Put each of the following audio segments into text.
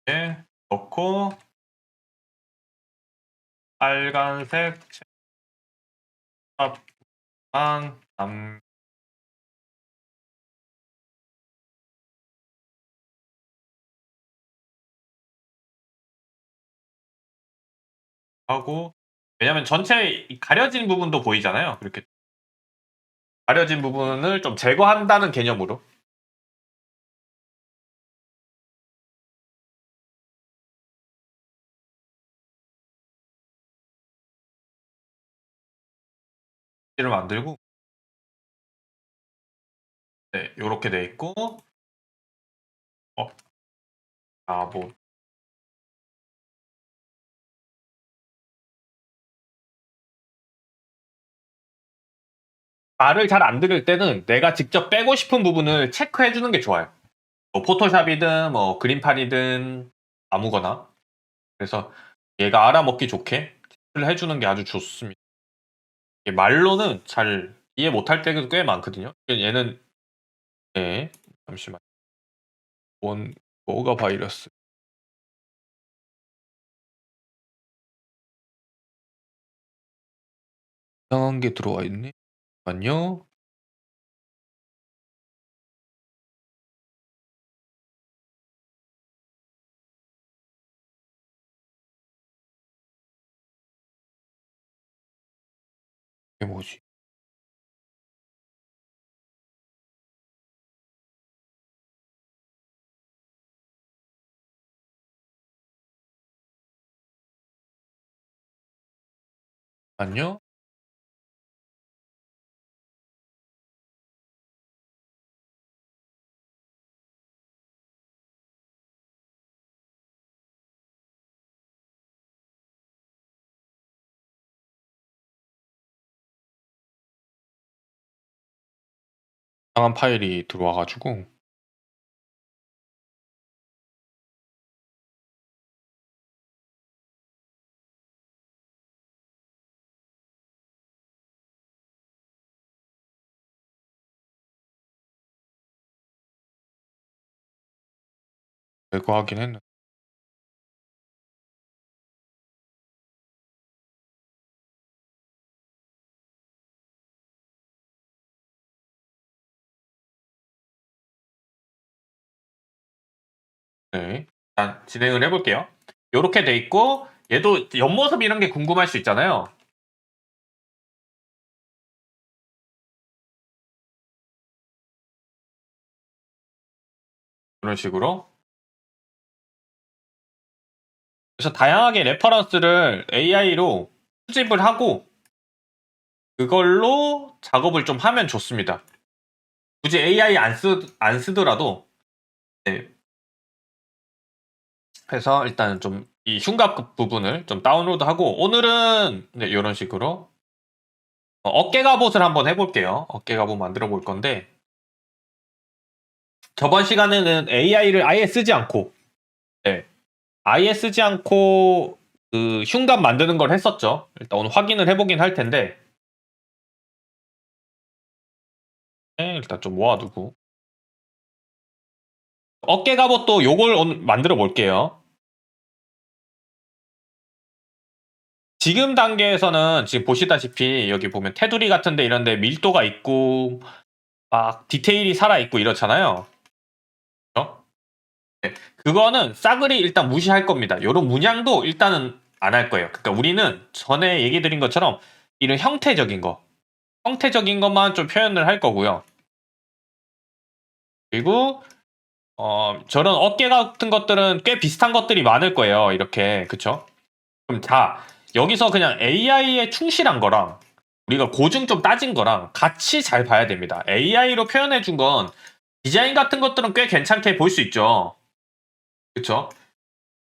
네, 넣고 빨간색 만 하고 왜냐면 전체 가려진 부분도 보이잖아요. 이렇게 가려진 부분을 좀 제거한다는 개념으로 를 만들고 네, 요렇게 돼 있고 뭐 말을 잘 안 들을 때는 내가 직접 빼고 싶은 부분을 체크해 주는 게 좋아요. 뭐 포토샵이든 뭐 그림판이든 아무거나. 그래서 얘가 알아먹기 좋게 체크를 해 주는 게 아주 좋습니다. 말로는 잘 이해 못할 때가 꽤 많거든요. 얘는 네, 잠시만. 뭐가 바이러스? 이상한 게 들어와 있네. 잠깐만요. 이게 뭐지? 잠깐만요. 이상한 파일이 들어와 가지고 제거하긴 했는데 네. 일단 진행을 해 볼게요. 요렇게 돼 있고 얘도 옆모습 이런 게 궁금할 수 있잖아요. 이런 식으로. 그래서 다양하게 레퍼런스를 AI로 수집을 하고 그걸로 작업을 좀 하면 좋습니다. 굳이 AI 안 쓰더라도 네. 해서 일단 좀 이 흉곽 부분을 좀 다운로드하고 오늘은 네, 이런 식으로 어깨 갑옷을 한번 해볼게요. 어깨 갑옷 만들어 볼 건데 저번 시간에는 AI를 아예 쓰지 않고 네, 아예 쓰지 않고 그 흉곽 만드는 걸 했었죠. 일단 오늘 확인을 해보긴 할 텐데 네, 일단 좀 모아두고 어깨 갑옷도 요걸 오늘 만들어 볼게요. 지금 단계에서는 지금 보시다시피 여기 보면 테두리 같은데 이런데 밀도가 있고 막 디테일이 살아있고 이렇잖아요. 그죠? 네. 그거는 싸그리 일단 무시할 겁니다. 요런 문양도 일단은 안 할 거예요. 그러니까 우리는 전에 얘기 드린 것처럼 이런 형태적인 거, 형태적인 것만 좀 표현을 할 거고요. 그리고 저런 어깨 같은 것들은 꽤 비슷한 것들이 많을 거예요. 이렇게 그쵸? 그럼 여기서 그냥 AI에 충실한 거랑 우리가 고증 좀 따진 거랑 같이 잘 봐야 됩니다. AI로 표현해 준 건 디자인 같은 것들은 꽤 괜찮게 볼 수 있죠. 그쵸?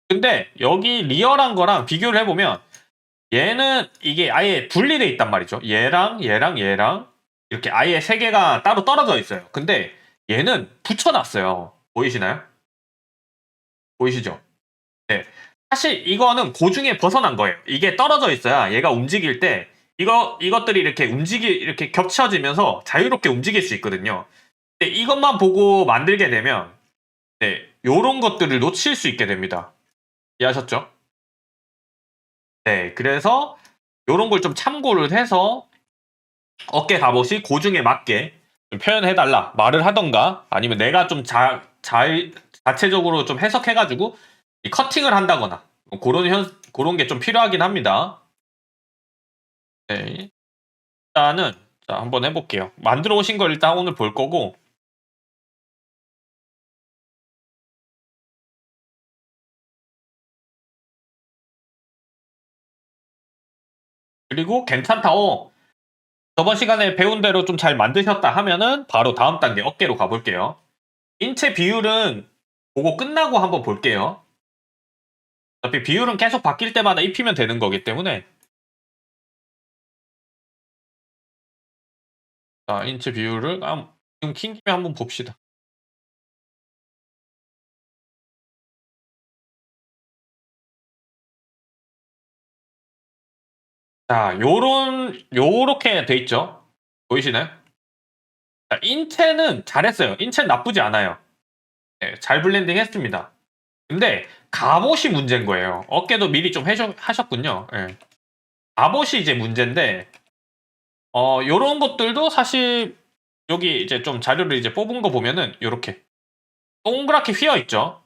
근데 여기 리얼한 거랑 비교를 해보면 얘는 이게 아예 분리돼 있단 말이죠. 얘랑 이렇게 아예 세 개가 따로 떨어져 있어요. 근데 얘는 붙여놨어요. 보이시나요? 보이시죠? 네. 사실 이거는 고중에 벗어난 거예요. 이게 떨어져 있어야 얘가 움직일 때 이것들이 이렇게 겹쳐지면서 자유롭게 움직일 수 있거든요. 근데 이것만 보고 만들게 되면 네, 요런 것들을 놓칠 수 있게 됩니다. 이해하셨죠? 네, 그래서 요런 걸 좀 참고를 해서 어깨 갑옷이 고중에 맞게 좀 표현해달라 말을 하던가 아니면 내가 좀 자체적으로 좀 해석해가지고 이 커팅을 한다거나 그런 게 좀 필요하긴 합니다. 네. 일단은 자, 한번 해볼게요. 만들어 오신 걸 일단 오늘 볼 거고 그리고 괜찮다. 저번 시간에 배운 대로 좀 잘 만드셨다 하면은 바로 다음 단계 어깨로 가볼게요. 인체 비율은 보고 끝나고 한번 볼게요. 어차피 비율은 계속 바뀔 때마다 입히면 되는 거기 때문에 자, 인체 비율을 지금 킨 김에 한번 봅시다. 자, 요렇게 돼 있죠? 보이시나요? 자, 인체는 잘했어요. 인체는 나쁘지 않아요. 네, 잘 블렌딩 했습니다. 근데 갑옷이 문제인 거예요. 어깨도 미리 좀 하셨군요. 예. 갑옷이 이제 문제인데, 요런 것들도 사실 여기 이제 좀 자료를 이제 뽑은 거 보면은 요렇게 동그랗게 휘어 있죠?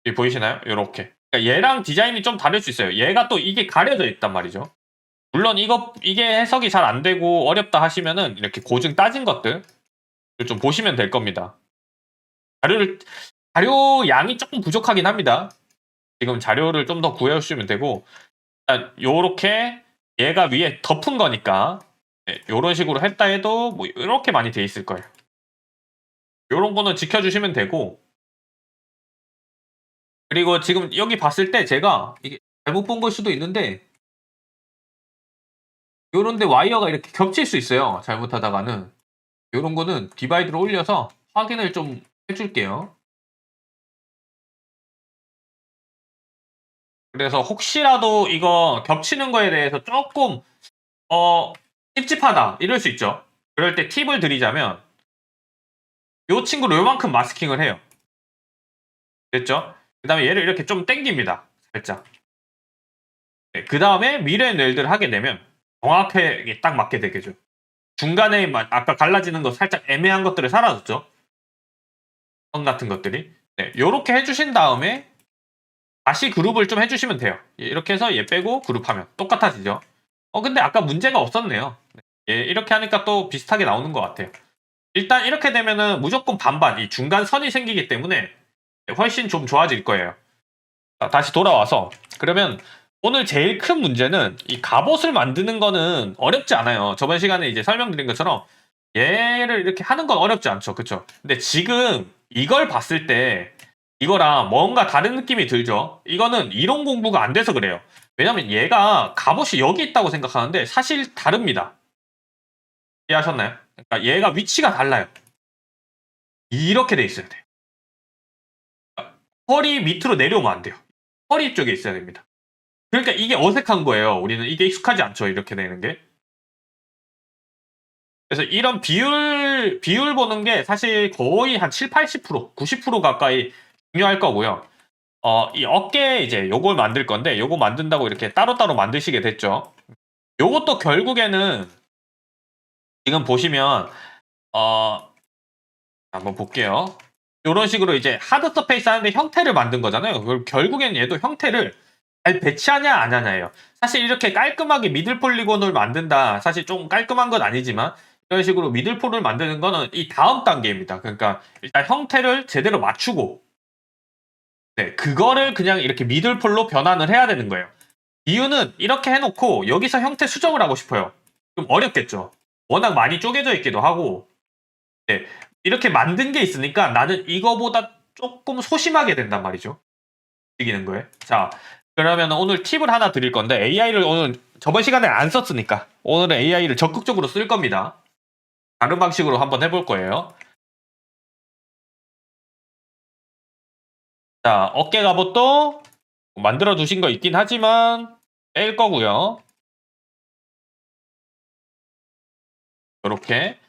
여기 보이시나요? 요렇게. 그러니까 얘랑 디자인이 좀 다를 수 있어요. 얘가 또 이게 가려져 있단 말이죠. 물론 이게 해석이 잘 안 되고 어렵다 하시면은 이렇게 고증 따진 것들 좀 보시면 될 겁니다. 자료 양이 조금 부족하긴 합니다. 지금 자료를 좀 더 구해주시면 되고, 일단 요렇게 얘가 위에 덮은 거니까, 네, 요런 식으로 했다 해도 뭐 이렇게 많이 돼 있을 거예요. 요런 거는 지켜주시면 되고, 그리고 지금 여기 봤을 때 제가 이게 잘못 본 걸 수도 있는데, 요런데 와이어가 이렇게 겹칠 수 있어요. 잘못하다가는. 요런 거는 디바이드로 올려서 확인을 좀 해줄게요. 그래서 혹시라도 이거 겹치는 거에 대해서 조금 찝찝하다 이럴 수 있죠. 그럴 때 팁을 드리자면 요 친구를 요만큼 마스킹을 해요. 됐죠? 그 다음에 얘를 이렇게 좀 당깁니다. 살짝. 네, 그 다음에 미래 웰드를 하게 되면 정확하게 딱 맞게 되겠죠. 중간에 아까 갈라지는 거 살짝 애매한 것들을 사라졌죠. 선 같은 것들이. 네, 요렇게 해주신 다음에 다시 그룹을 좀 해주시면 돼요. 이렇게 해서 얘 빼고 그룹하면 똑같아지죠. 근데 아까 문제가 없었네요. 예, 이렇게 하니까 또 비슷하게 나오는 것 같아요. 일단 이렇게 되면은 무조건 반반, 이 중간 선이 생기기 때문에 훨씬 좀 좋아질 거예요. 자, 다시 돌아와서 그러면 오늘 제일 큰 문제는 이 갑옷을 만드는 거는 어렵지 않아요. 저번 시간에 이제 설명드린 것처럼 얘를 이렇게 하는 건 어렵지 않죠. 그쵸? 근데 지금 이걸 봤을 때 이거랑 뭔가 다른 느낌이 들죠? 이거는 이론 공부가 안 돼서 그래요. 왜냐면 얘가 갑옷이 여기 있다고 생각하는데 사실 다릅니다. 이해하셨나요? 그러니까 얘가 위치가 달라요. 이렇게 돼 있어야 돼요. 허리 밑으로 내려오면 안 돼요. 허리 쪽에 있어야 됩니다. 그러니까 이게 어색한 거예요. 우리는 이게 익숙하지 않죠. 이렇게 되는 게. 그래서 이런 비율 보는 게 사실 거의 한 7, 80%, 90% 가까이 중요할 거고요. 이 어깨 이제 요걸 만들 건데 요거 만든다고 이렇게 따로따로 만드시게 됐죠. 요것도 결국에는 지금 보시면 한번 볼게요. 요런 식으로 이제 하드 서페이스 하는데 형태를 만든 거잖아요. 그럼 결국엔 얘도 형태를 잘 배치하냐 안 하냐예요. 사실 이렇게 깔끔하게 미들 폴리곤을 만든다. 사실 좀 깔끔한 건 아니지만 이런 식으로 미들 폴을 만드는 거는 이 다음 단계입니다. 그러니까 일단 형태를 제대로 맞추고 네, 그거를 그냥 이렇게 미들 폴로 변환을 해야 되는 거예요. 이유는 이렇게 해놓고 여기서 형태 수정을 하고 싶어요. 좀 어렵겠죠. 워낙 많이 쪼개져 있기도 하고 네, 이렇게 만든 게 있으니까 나는 이거보다 조금 소심하게 된단 말이죠. 이기는 거예요. 자, 그러면 오늘 팁을 하나 드릴 건데 AI를 오늘 저번 시간에 안 썼으니까 오늘은 AI를 적극적으로 쓸 겁니다. 다른 방식으로 한번 해볼 거예요. 자, 어깨 갑옷도 만들어 두신 거 있긴 하지만 뺄 거고요. 이렇게.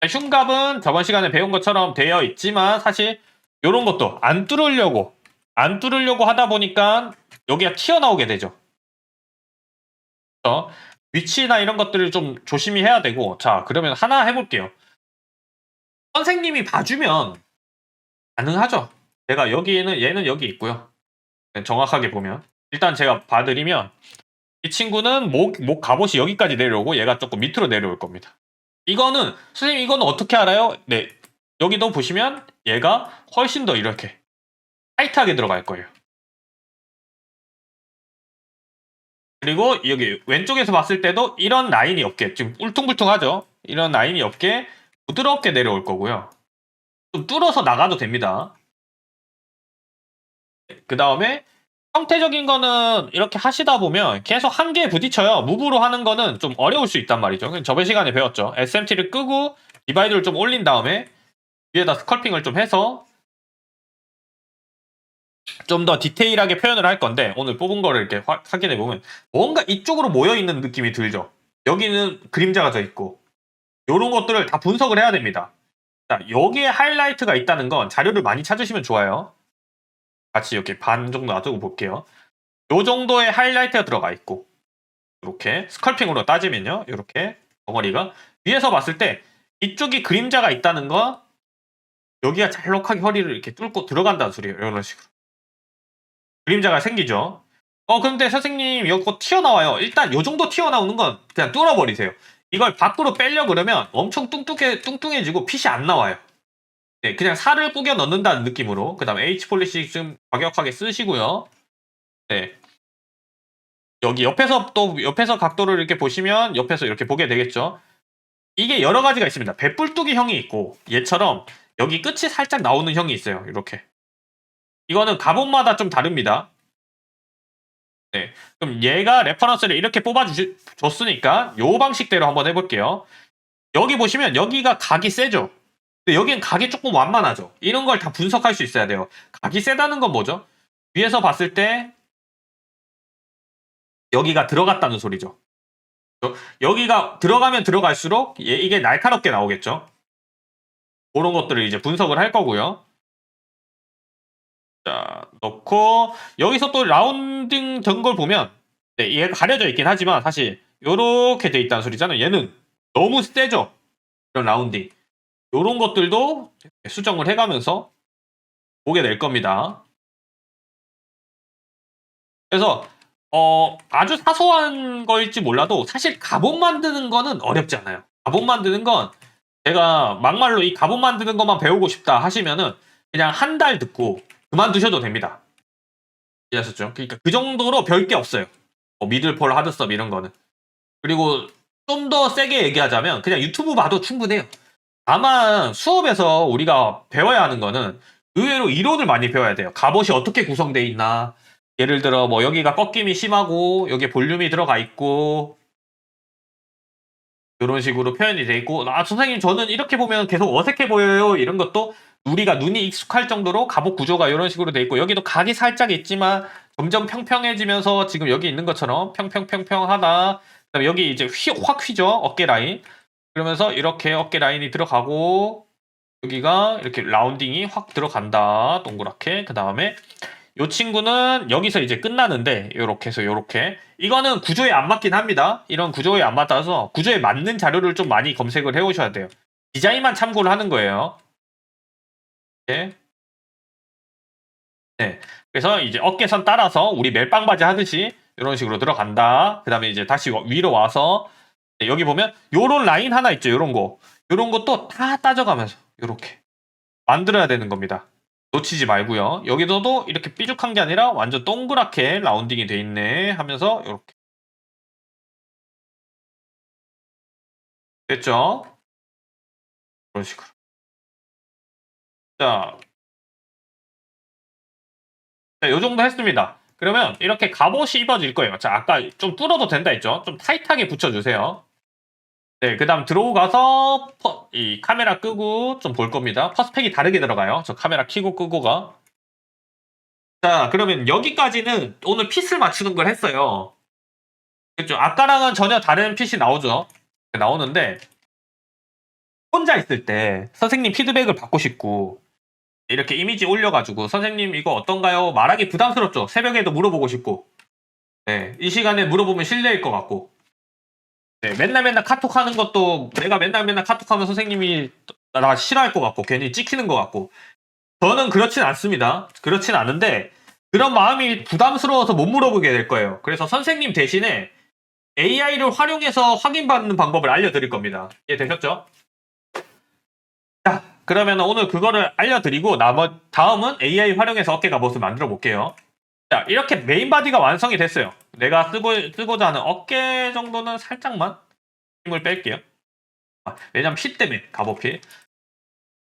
흉갑은 저번 시간에 배운 것처럼 되어 있지만 사실 이런 것도 안 뚫으려고 하다 보니까 여기가 튀어나오게 되죠. 그래서 위치나 이런 것들을 좀 조심히 해야 되고, 자 그러면 하나 해볼게요. 선생님이 봐주면 가능하죠. 제가 여기에는 얘는 여기 있고요. 정확하게 보면 일단 제가 봐드리면 이 친구는 목 갑옷이 여기까지 내려오고 얘가 조금 밑으로 내려올 겁니다. 이거는 선생님 이거는 어떻게 알아요? 네, 여기도 보시면 얘가 훨씬 더 이렇게 타이트하게 들어갈 거예요. 그리고 여기 왼쪽에서 봤을 때도 이런 라인이 없게, 지금 울퉁불퉁하죠? 이런 라인이 없게 부드럽게 내려올 거고요. 좀 뚫어서 나가도 됩니다. 그 다음에 형태적인 거는 이렇게 하시다 보면 계속 한계에 부딪혀요. 무브로 하는 거는 좀 어려울 수 있단 말이죠. 저번 시간에 배웠죠. SMT를 끄고 디바이드를 좀 올린 다음에 위에다 스컬핑을 좀 해서 좀 더 디테일하게 표현을 할 건데, 오늘 뽑은 거를 이렇게 확인해 보면 뭔가 이쪽으로 모여 있는 느낌이 들죠. 여기는 그림자가 져 있고 이런 것들을 다 분석을 해야 됩니다. 자, 여기에 하이라이트가 있다는 건 자료를 많이 찾으시면 좋아요. 같이 이렇게 반 정도 놔두고 볼게요. 요 정도의 하이라이트가 들어가 있고, 이렇게 스컬핑으로 따지면요, 이렇게 덩어리가 위에서 봤을 때 이쪽이 그림자가 있다는 거, 여기가 잘록하게 허리를 이렇게 뚫고 들어간다는 소리예요. 이런 식으로 그림자가 생기죠. 근데 선생님 이거 튀어나와요. 일단 요 정도 튀어나오는 건 그냥 뚫어버리세요. 이걸 밖으로 빼려 그러면 엄청 뚱뚱해지고 핏이 안 나와요. 네, 그냥 살을 꾸겨 넣는다는 느낌으로. 그 다음에 H 폴리시 좀 과격하게 쓰시고요. 네. 여기 옆에서 각도를 이렇게 보시면 옆에서 이렇게 보게 되겠죠. 이게 여러 가지가 있습니다. 배불뚝이 형이 있고, 얘처럼 여기 끝이 살짝 나오는 형이 있어요. 이렇게. 이거는 갑옷마다 좀 다릅니다. 네. 그럼 얘가 레퍼런스를 이렇게 뽑아줬으니까 요 방식대로 한번 해볼게요. 여기 보시면 여기가 각이 세죠. 근데 여기는 각이 조금 완만하죠. 이런 걸 다 분석할 수 있어야 돼요. 각이 세다는 건 뭐죠? 위에서 봤을 때 여기가 들어갔다는 소리죠. 여기가 들어가면 들어갈수록 이게 날카롭게 나오겠죠. 그런 것들을 이제 분석을 할 거고요. 자, 넣고 여기서 또 라운딩 된 걸 보면, 네, 얘가 가려져 있긴 하지만 사실 요렇게 돼 있다는 소리잖아요. 얘는 너무 세죠. 이런 라운딩. 요런 것들도 수정을 해가면서 보게 될 겁니다. 그래서 아주 사소한 거일지 몰라도 사실 갑옷 만드는 거는 어렵지 않아요. 갑옷 만드는 건 제가 막말로 이 갑옷 만드는 것만 배우고 싶다 하시면은 그냥 한 달 듣고 그만두셔도 됩니다. 이해하셨죠? 그러니까 그 정도로 별 게 없어요. 미들폴, 하드섭 이런 거는. 그리고 좀 더 세게 얘기하자면 그냥 유튜브 봐도 충분해요. 다만 수업에서 우리가 배워야 하는 거는 의외로 이론을 많이 배워야 돼요. 갑옷이 어떻게 구성되어 있나. 예를 들어 뭐 여기가 꺾임이 심하고 여기에 볼륨이 들어가 있고 이런 식으로 표현이 돼 있고, 선생님 저는 이렇게 보면 계속 어색해 보여요. 이런 것도 우리가 눈이 익숙할 정도로 갑옷 구조가 이런 식으로 돼 있고, 여기도 각이 살짝 있지만 점점 평평해지면서 지금 여기 있는 것처럼 평평하다. 그다음에 여기 이제 확 휘죠. 어깨 라인. 그러면서 이렇게 어깨 라인이 들어가고 여기가 이렇게 라운딩이 확 들어간다. 동그랗게. 그 다음에 이 친구는 여기서 이제 끝나는데 요렇게 해서 요렇게, 이거는 구조에 안 맞긴 합니다. 이런 구조에 안 맞아서 구조에 맞는 자료를 좀 많이 검색을 해 오셔야 돼요. 디자인만 참고를 하는 거예요. 네. 네. 그래서 이제 어깨선 따라서 우리 멜빵 바지 하듯이 이런 식으로 들어간다. 그 다음에 이제 다시 위로 와서, 네, 여기 보면 요런 라인 하나 있죠. 요런 거. 요런 것도 다 따져가면서 요렇게 만들어야 되는 겁니다. 놓치지 말고요. 여기서도 이렇게 삐죽한 게 아니라 완전 동그랗게 라운딩이 돼 있네 하면서 이렇게 됐죠? 그런 식으로. 자, 요 정도 했습니다. 그러면 이렇게 갑옷이 입어질 거예요. 자, 아까 좀 뚫어도 된다 했죠? 좀 타이트하게 붙여주세요. 네, 그 다음 들어오가서 이 카메라 끄고 좀 볼 겁니다. 퍼스펙이 다르게 들어가요. 저 카메라 켜고 끄고가. 자, 그러면 여기까지는 오늘 핏을 맞추는 걸 했어요. 그렇죠? 아까랑은 전혀 다른 핏이 나오죠. 나오는데 혼자 있을 때 선생님 피드백을 받고 싶고 이렇게 이미지 올려가지고 선생님 이거 어떤가요? 말하기 부담스럽죠. 새벽에도 물어보고 싶고 네, 이 시간에 물어보면 실례일 것 같고 네, 맨날 카톡하는 것도 내가 맨날 카톡하면 선생님이 나 싫어할 것 같고 괜히 찍히는 것 같고 저는 그렇진 않습니다. 그렇진 않은데 그런 마음이 부담스러워서 못 물어보게 될 거예요. 그래서 선생님 대신에 AI를 활용해서 확인받는 방법을 알려드릴 겁니다. 이해되셨죠? 자, 그러면 오늘 그거를 알려드리고 다음은 AI 활용해서 어깨 갑옷을 만들어 볼게요. 자, 이렇게 메인 바디가 완성이 됐어요. 내가 쓰고자 하는 어깨 정도는 살짝만 힘을 뺄게요. 왜냐면 피 때문에 갑옷 피.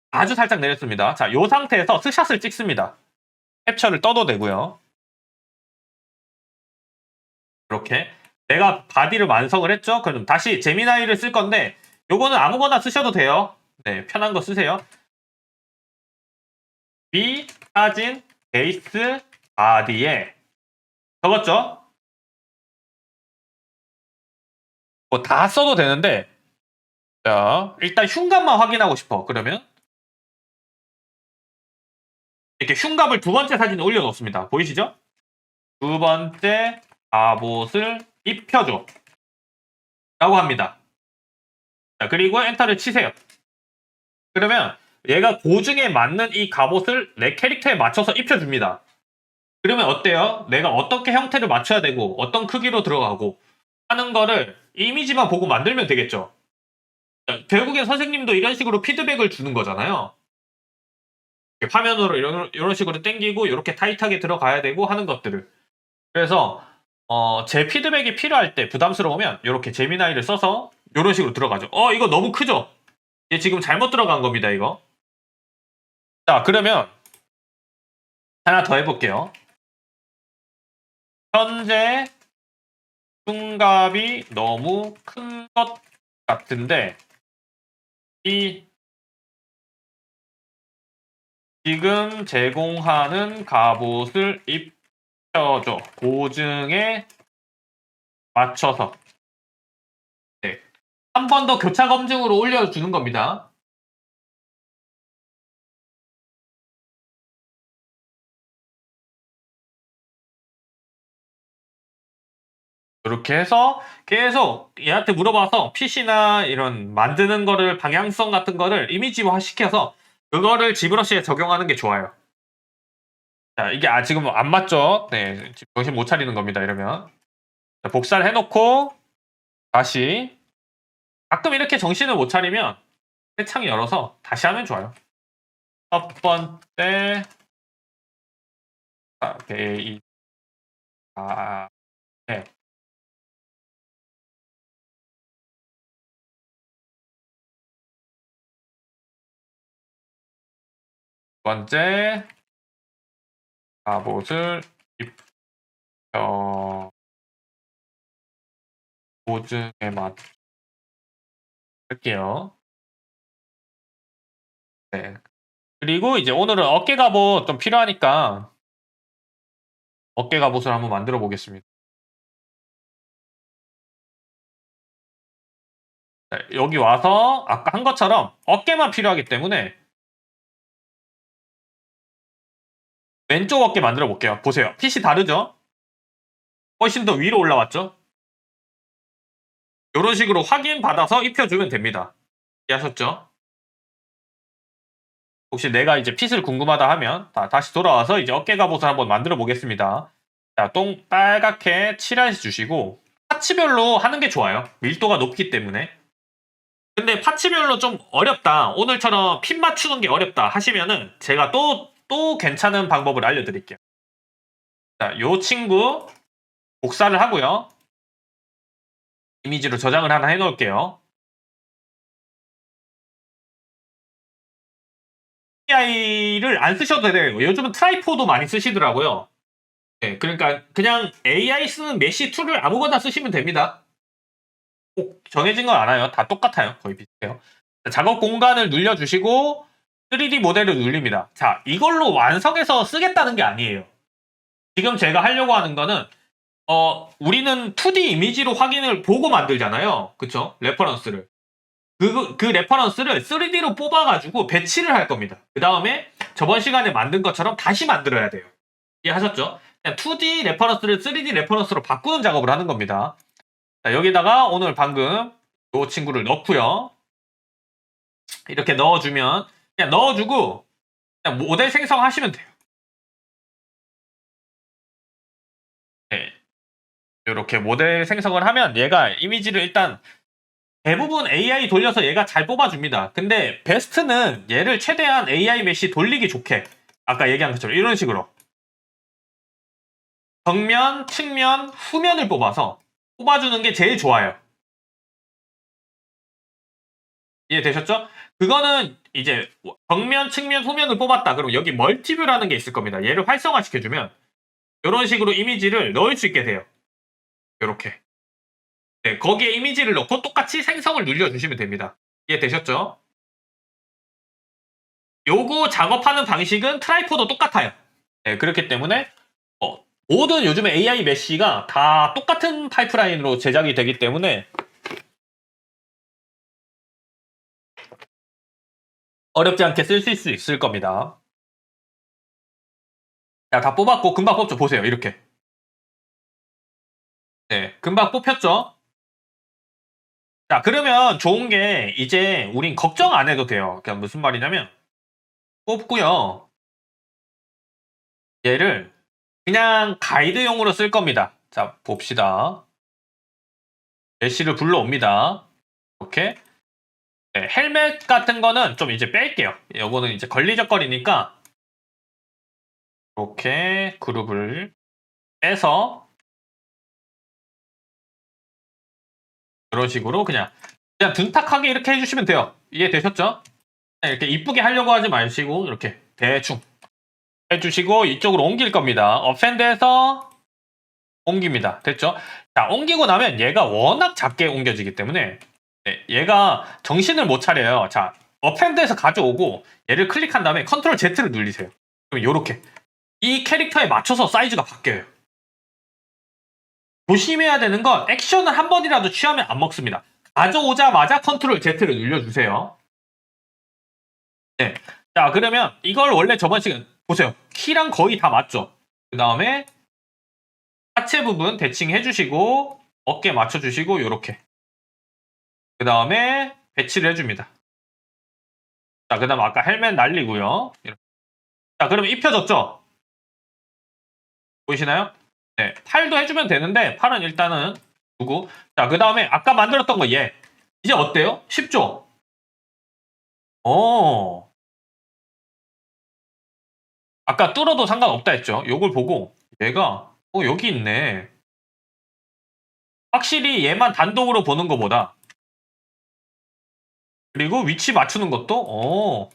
아주 살짝 내렸습니다. 자, 이 상태에서 스샷을 찍습니다. 캡처를 떠도 되고요. 이렇게 내가 바디를 완성을 했죠? 그럼 다시 제미나이를 쓸 건데 요거는 아무거나 쓰셔도 돼요. 네, 편한 거 쓰세요. B 사진 베이스 바디에 적었죠? 뭐 다 써도 되는데 자, 일단 흉갑만 확인하고 싶어. 그러면 이렇게 흉갑을 두 번째 사진에 올려놓습니다. 보이시죠? 두 번째 갑옷을 입혀줘 라고 합니다. 자, 그리고 엔터를 치세요. 그러면 얘가 고증에 맞는 이 갑옷을 내 캐릭터에 맞춰서 입혀줍니다. 그러면 어때요? 내가 어떻게 형태를 맞춰야 되고 어떤 크기로 들어가고 하는 거를 이미지만 보고 만들면 되겠죠. 자, 결국엔 선생님도 이런 식으로 피드백을 주는 거잖아요. 화면으로 이런 식으로 당기고 이렇게 타이트하게 들어가야 되고 하는 것들을. 그래서 제 피드백이 필요할 때 부담스러우면 이렇게 제미나이를 써서 이런 식으로 들어가죠. 이거 너무 크죠? 얘 지금 잘못 들어간 겁니다, 이거. 자, 그러면 하나 더 해볼게요. 현재 흉갑이 너무 큰 것 같은데 지금 제공하는 갑옷을 입혀줘. 고증에 맞춰서. 네. 한 번 더 교차 검증으로 올려주는 겁니다. 이렇게 해서 계속 얘한테 물어봐서 PC나 이런 만드는 거를 방향성 같은 거를 이미지화 시켜서 그거를 지브러시에 적용하는 게 좋아요. 자, 이게 지금 안 맞죠? 네, 지금 정신 못 차리는 겁니다. 이러면 자, 복사를 해놓고 다시 가끔 이렇게 정신을 못 차리면 새 창 열어서 다시 하면 좋아요. 첫 번째 베이스 네. 두 번째 갑옷을 입혀 보증에 맞을게요. 네. 그리고 이제 오늘은 어깨 갑옷 좀 필요하니까 어깨 갑옷을 한번 만들어 보겠습니다. 네, 여기 와서 아까 한 것처럼 어깨만 필요하기 때문에 왼쪽 어깨 만들어 볼게요. 보세요. 핏이 다르죠? 훨씬 더 위로 올라왔죠? 이런 식으로 확인 받아서 입혀주면 됩니다. 이해하셨죠? 혹시 내가 이제 핏을 궁금하다 하면 다시 돌아와서 이제 어깨 갑옷을 한번 만들어 보겠습니다. 자, 빨갛게 칠해 주시고 파츠별로 하는 게 좋아요. 밀도가 높기 때문에. 근데 파츠별로 좀 어렵다. 오늘처럼 핀 맞추는 게 어렵다 하시면은 제가 또 괜찮은 방법을 알려드릴게요. 자, 요 친구 복사를 하고요. 이미지로 저장을 하나 해놓을게요. AI를 안 쓰셔도 돼요. 요즘은 트라이포도 많이 쓰시더라고요. 네, 그러니까 그냥 AI 쓰는 메시 툴을 아무거나 쓰시면 됩니다. 꼭 정해진 건 않아요. 다 똑같아요. 거의 비슷해요. 작업 공간을 눌러주시고 3D 모델을 눌립니다. 자, 이걸로 완성해서 쓰겠다는 게 아니에요. 지금 제가 하려고 하는 거는 우리는 2D 이미지로 확인을 보고 만들잖아요. 그쵸? 레퍼런스를. 그 레퍼런스를 3D로 뽑아가지고 배치를 할 겁니다. 그 다음에 저번 시간에 만든 것처럼 다시 만들어야 돼요. 이해하셨죠? 그냥 2D 레퍼런스를 3D 레퍼런스로 바꾸는 작업을 하는 겁니다. 자, 여기다가 오늘 방금 이 친구를 넣고요. 이렇게 넣어주면 그냥 넣어주고 그냥 모델 생성하시면 돼요. 네. 이렇게 모델 생성을 하면 얘가 이미지를 일단 대부분 AI 돌려서 얘가 잘 뽑아줍니다. 근데 베스트는 얘를 최대한 AI 메시 돌리기 좋게 아까 얘기한 것처럼 이런 식으로 정면, 측면, 후면을 뽑아서 뽑아주는 게 제일 좋아요. 이해되셨죠? 그거는 이제 정면, 측면, 후면을 뽑았다. 그럼 여기 멀티뷰라는 게 있을 겁니다. 얘를 활성화시켜주면 이런 식으로 이미지를 넣을 수 있게 돼요. 이렇게. 네, 거기에 이미지를 넣고 똑같이 생성을 눌려주시면 됩니다. 이해되셨죠? 요거 작업하는 방식은 트라이포도 똑같아요. 네, 그렇기 때문에 모든 요즘에 AI 메쉬가 다 똑같은 파이프라인으로 제작이 되기 때문에 어렵지 않게 쓰실 수 있을 겁니다. 자, 다 뽑았고 금방 뽑죠. 보세요. 이렇게. 네, 금방 뽑혔죠? 자, 그러면 좋은 게 이제 우린 걱정 안 해도 돼요. 그러니까 무슨 말이냐면 뽑고요. 얘를 그냥 가이드용으로 쓸 겁니다. 자, 봅시다. 메쉬를 불러옵니다. 이렇게. 네, 헬멧 같은 거는 좀 이제 뺄게요. 요거는 이제 걸리적거리니까 이렇게 그룹을 빼서 이런 식으로 그냥 둔탁하게 이렇게 해주시면 돼요. 이해되셨죠? 이렇게 이쁘게 하려고 하지 마시고 이렇게 대충 해주시고 이쪽으로 옮길 겁니다. 업샌드해서 옮깁니다. 됐죠? 자, 옮기고 나면 얘가 워낙 작게 옮겨지기 때문에 네, 얘가 정신을 못 차려요. 자, 업핸드에서 가져오고 얘를 클릭한 다음에 컨트롤 Z를 눌리세요. 그럼 요렇게 이 캐릭터에 맞춰서 사이즈가 바뀌어요. 조심해야 되는 건 액션을 한 번이라도 취하면 안 먹습니다. 가져오자마자 컨트롤 Z를 눌려주세요. 네. 자, 그러면 이걸 원래 저번 시간 보세요. 키랑 거의 다 맞죠? 그 다음에 하체 부분 대칭 해주시고 어깨 맞춰주시고 요렇게 그 다음에 배치를 해줍니다. 자, 그 다음 아까 헬멧 날리고요. 이렇게. 자, 그러면 입혀졌죠? 보이시나요? 네, 팔도 해주면 되는데 팔은 일단은 두고 자, 그 다음에 아까 만들었던 거 얘 이제 어때요? 쉽죠? 어 아까 뚫어도 상관없다 했죠? 요걸 보고 얘가 여기 있네. 확실히 얘만 단독으로 보는 것보다 그리고 위치 맞추는 것도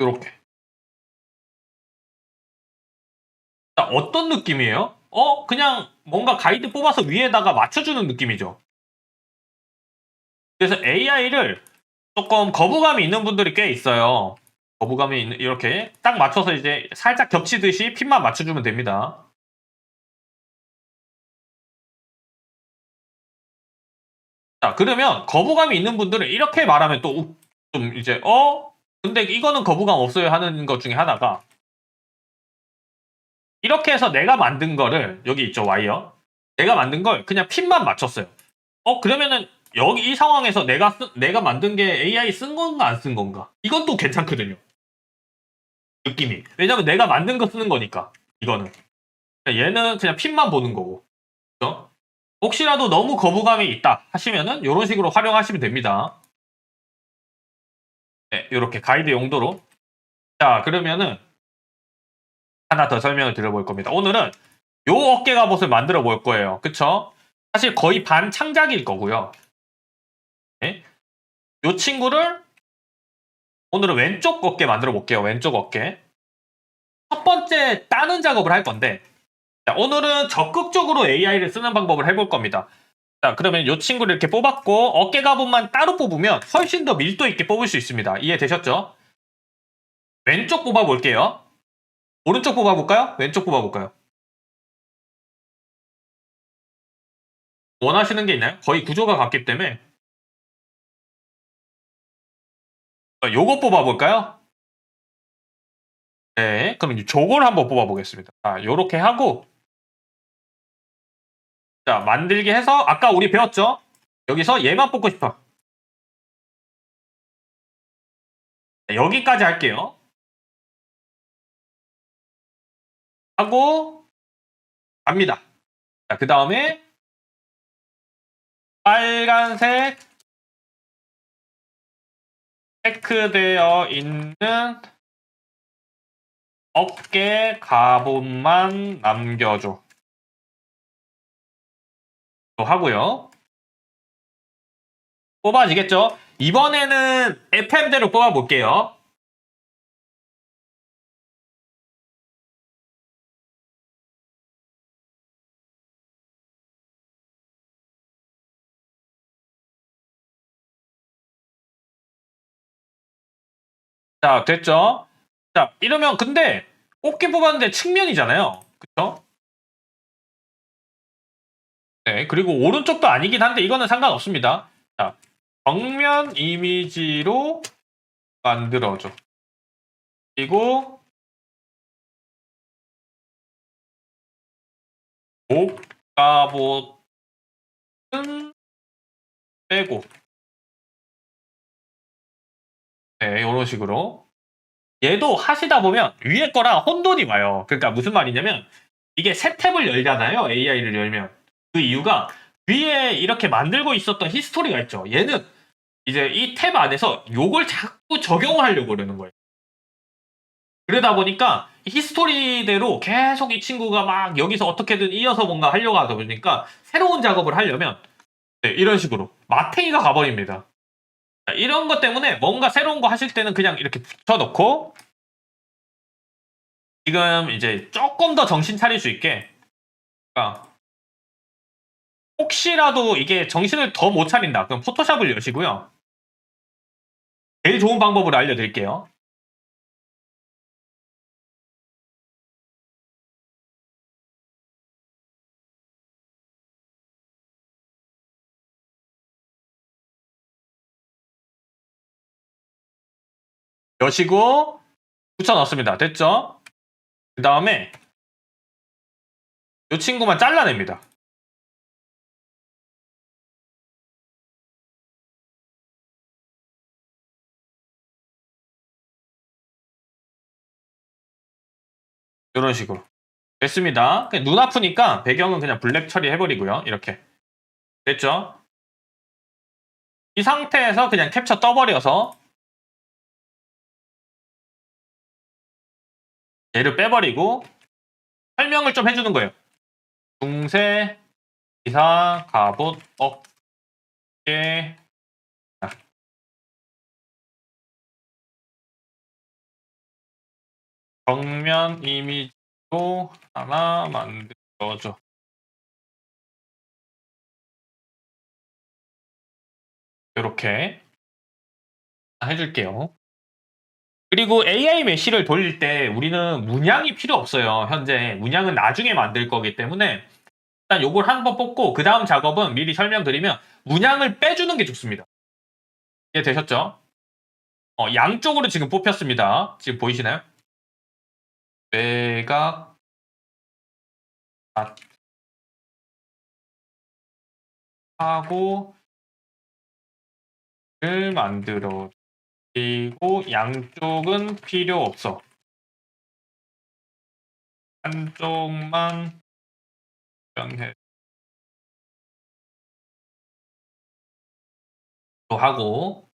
요렇게 자, 어떤 느낌이에요? 그냥 뭔가 가이드 뽑아서 위에다가 맞춰주는 느낌이죠. 그래서 AI를 조금 거부감이 있는 분들이 꽤 있어요. 거부감이 있는 이렇게 딱 맞춰서 이제 살짝 겹치듯이 핀만 맞춰주면 됩니다. 자, 그러면 거부감이 있는 분들은 이렇게 말하면 또 좀 이제 근데 이거는 거부감 없어요 하는 것 중에 하나가 이렇게 해서 내가 만든 거를 여기 있죠 와이어 내가 만든 걸 그냥 핀만 맞췄어요. 그러면은 여기 이 상황에서 내가 만든 게 AI 쓴 건가 안 쓴 건가 이건 또 괜찮거든요. 느낌이 왜냐면 내가 만든 거 쓰는 거니까 이거는 얘는 그냥 핀만 보는 거고 그렇죠? 혹시라도 너무 거부감이 있다 하시면은 이런 식으로 활용하시면 됩니다. 네, 이렇게 가이드 용도로. 자, 그러면은 하나 더 설명을 드려볼 겁니다. 오늘은 요 어깨 갑옷을 만들어 볼 거예요. 그쵸? 사실 거의 반 창작일 거고요. 네? 요 친구를 오늘은 왼쪽 어깨 만들어 볼게요. 왼쪽 어깨. 첫 번째 따는 작업을 할 건데 자, 오늘은 적극적으로 AI를 쓰는 방법을 해볼 겁니다. 자, 그러면 이 친구를 이렇게 뽑았고 어깨 갑옷만 따로 뽑으면 훨씬 더 밀도 있게 뽑을 수 있습니다. 이해되셨죠? 왼쪽 뽑아볼게요. 오른쪽 뽑아볼까요? 왼쪽 뽑아볼까요? 원하시는 게 있나요? 거의 구조가 같기 때문에. 요거 뽑아볼까요? 네, 그럼 저걸 한번 뽑아보겠습니다. 요렇게 하고, 자, 만들기 해서, 아까 우리 배웠죠? 여기서 얘만 뽑고 싶어. 여기까지 할게요. 하고, 갑니다. 자, 그 다음에, 빨간색, 체크되어 있는 어깨 갑옷만 남겨줘. 또 하고요. 뽑아지겠죠? 이번에는 FM대로 뽑아볼게요. 자, 됐죠? 자, 이러면 근데 뽑기 뽑았는데 측면이잖아요. 그쵸? 네, 그리고 오른쪽도 아니긴 한데 이거는 상관없습니다. 자, 정면 이미지로 만들어줘. 그리고 목갑옷은 빼고. 네, 이런 식으로. 얘도 하시다 보면 위에 거랑 혼돈이 와요. 그러니까 무슨 말이냐면 이게 새 탭을 열잖아요. AI를 열면. 그 이유가 위에 이렇게 만들고 있었던 히스토리가 있죠. 얘는 이제 이 탭 안에서 요걸 자꾸 적용을 하려고 그러는 거예요. 그러다 보니까 히스토리대로 계속 이 친구가 막 여기서 어떻게든 이어서 뭔가 하려고 하다 보니까 새로운 작업을 하려면 네, 이런 식으로 마탱이가 가버립니다. 이런 것 때문에 뭔가 새로운 거 하실 때는 그냥 이렇게 붙여놓고 지금 이제 조금 더 정신 차릴 수 있게 그러니까 혹시라도 이게 정신을 더 못 차린다. 그럼 포토샵을 여시고요. 제일 좋은 방법을 알려드릴게요. 여시고 붙여넣습니다. 됐죠? 그 다음에 이 친구만 잘라냅니다. 이런 식으로. 됐습니다. 눈 아프니까 배경은 그냥 블랙 처리해버리고요. 이렇게. 됐죠? 이 상태에서 그냥 캡처 떠버려서 얘를 빼버리고 설명을 좀 해주는 거예요. 중세, 기사, 갑옷, 어깨. 정면 이미지로 하나 만들어줘. 이렇게 해줄게요. 그리고 AI 메쉬를 돌릴 때 우리는 문양이 필요 없어요. 현재 문양은 나중에 만들 거기 때문에 일단 요걸 한 번 뽑고 그 다음 작업은 미리 설명드리면 문양을 빼주는 게 좋습니다. 이해되셨죠? 양쪽으로 지금 뽑혔습니다. 지금 보이시나요? 외곽 하고 를 만들어 그리고 양쪽은 필요 없어. 한쪽만 변해 하고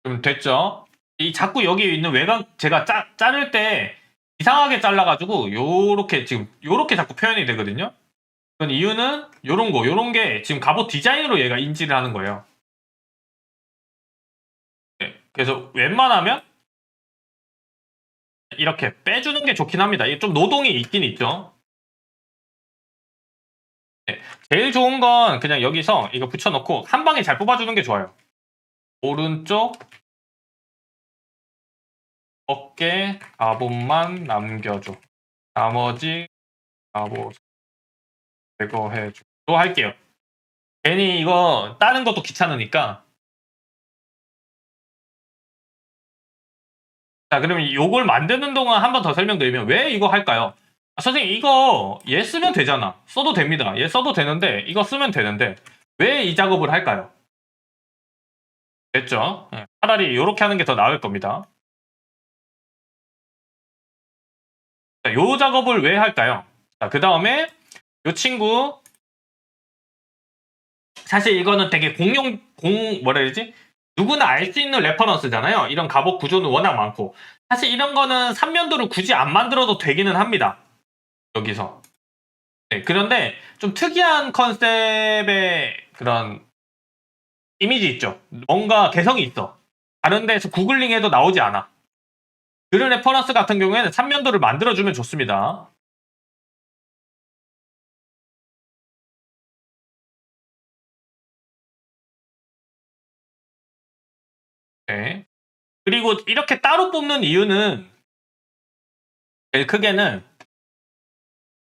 좀 됐죠? 이 자꾸 여기 있는 외곽 제가 자를 때 이상하게 잘라가지고 요렇게 지금 요렇게 자꾸 표현이 되거든요. 그건 이유는 요런 게 지금 갑옷 디자인으로 얘가 인지를 하는 거예요. 네, 그래서 웬만하면 이렇게 빼주는 게 좋긴 합니다. 이게 좀 노동이 있긴 있죠. 네, 제일 좋은 건 그냥 여기서 이거 붙여놓고 한 방에 잘 뽑아주는 게 좋아요. 오른쪽 어깨 갑옷만 남겨줘. 나머지 갑옷 제거해줘. 또 할게요. 괜히 이거 따는 것도 귀찮으니까. 자, 그러면 요걸 만드는 동안 한 번 더 설명드리면 왜 이거 할까요? 아, 선생님 이거 얘 쓰면 되잖아. 써도 됩니다. 얘 써도 되는데 이거 쓰면 되는데 왜 이 작업을 할까요? 됐죠? 예, 차라리 이렇게 하는 게 더 나을 겁니다. 자, 요 작업을 왜 할까요? 자, 그 다음에 요 친구 사실 이거는 되게 뭐라 해야 되지? 누구나 알 수 있는 레퍼런스잖아요. 이런 갑옷 구조는 워낙 많고 사실 이런 거는 삼면도를 굳이 안 만들어도 되기는 합니다. 여기서. 네, 그런데 좀 특이한 컨셉의 그런 이미지 있죠. 뭔가 개성이 있어. 다른 데서 구글링해도 나오지 않아. 그런 레퍼런스 같은 경우에는 삼면도를 만들어주면 좋습니다. 네. 그리고 이렇게 따로 뽑는 이유는 제일 크게는